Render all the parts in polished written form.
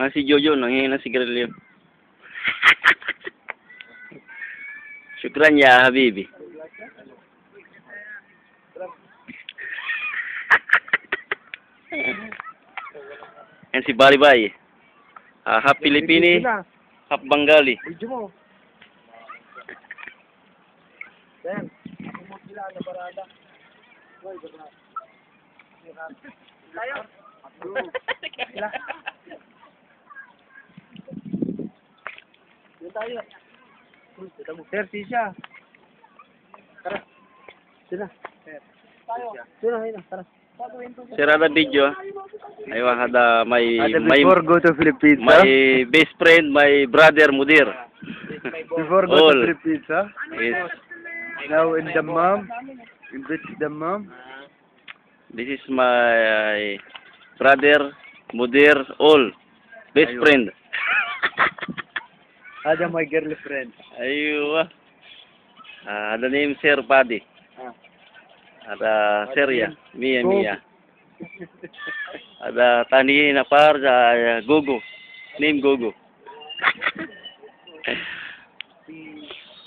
Si Jojo, nangihingi ng sigarilyo. Syukran ya, Habibi. Yan si Baribay. Half Pilipini, half Bengali. Video mo. Yan. Ako mo sila na parada. Hoy, baka. Tayo. Sila. Yan tayo. Sir, siya. Tara. Sina. Tayo. Sina, tara. Sir, ada video. Aywa, ada my Before go to Philippines, my best friend, my brother Mudir. Before go All. to Philippines, Yes. Now in Dammam, in which Dammam? This is my brother Mudir, all best Aywa. friend. Ada my girlfriend. Aywa. Ada name Sir Padi. Ada Seria, Mia. Ada Tani Napar, Gogo. Name Gogo.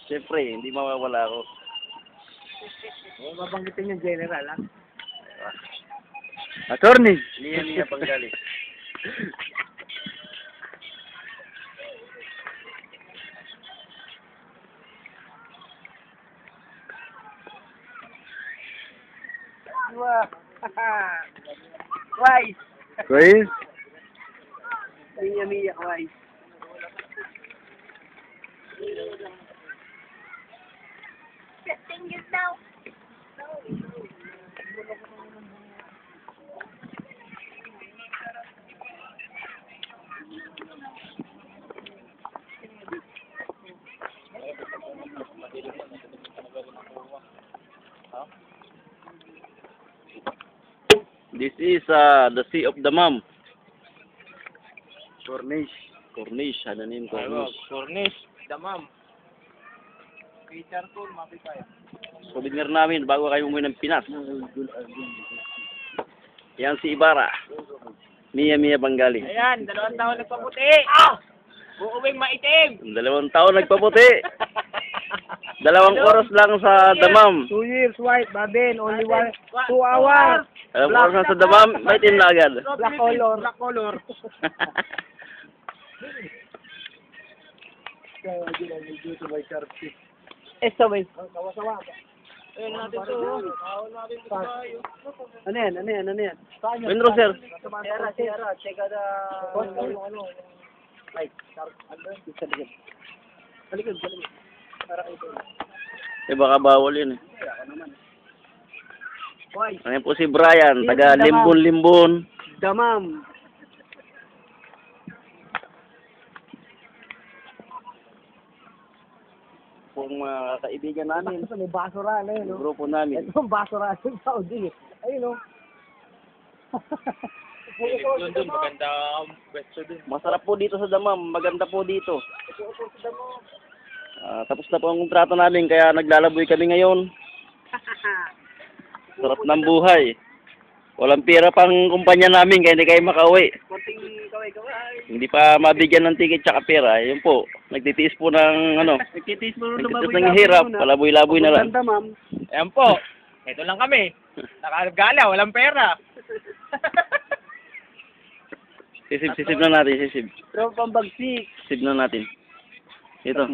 Siyempre, hindi mawawala ako. Mabanggitin yung general, ha? Attorney! Mia Bengali. Wise. Quiz? Mia, wise. Fingers now. This is the Sea of Dammam. Cornish. Cornish, ada name Cornish. Cornish, Dammam. Peter Tool, mapipaya. Souvenir namin bago kayo umuwi ng Pinas. Yan si Ibarra. Mia Bengali. Ayan, 2 taon nagpaputi. Uuwing maitim. 2 taon nagpaputi. 2 oras lang sa Dammam. 2 years white, Babin, only 2 hours. 2 oras na sa Dammam, may team na agad. Black color. Black color. Esa, wait. Ayun natin to. Ahon natin to tayo. Ano yan? Winro, sir. Sierra. Check out the... Ay, sa likod. Sa likod. Para kayo. Eh, baka bawal yun eh. Why? Ayan po si Brian, taga Limbon. Dammam. Pong mga kaibigan namin, Ito, may basura na yun, no? grupo namin. Ito ang basura sa Saudi. Ayun, no? Doon, maganda ang pwesto dun. Masarap po dito sa Dammam, maganda po dito. Tapos na po ang kontrata namin, kaya naglalaboy kami ngayon. Sarap ng buhay. Walang pera pang kumpanya namin, kaya hindi kayo makauwi. Konting kaway-kaway. Hindi pa mabigyan ng ticket tsaka pera. Yun po, nagtitiis po ng Nagtitis mo nagtitiis ng hirap, palaboy-laboy na lang. Dammam. Ayan po. Ito lang kami. Nakagala, walang pera. Sisib na natin, sisib. Pero pambagsik. Sisib na natin. Ito.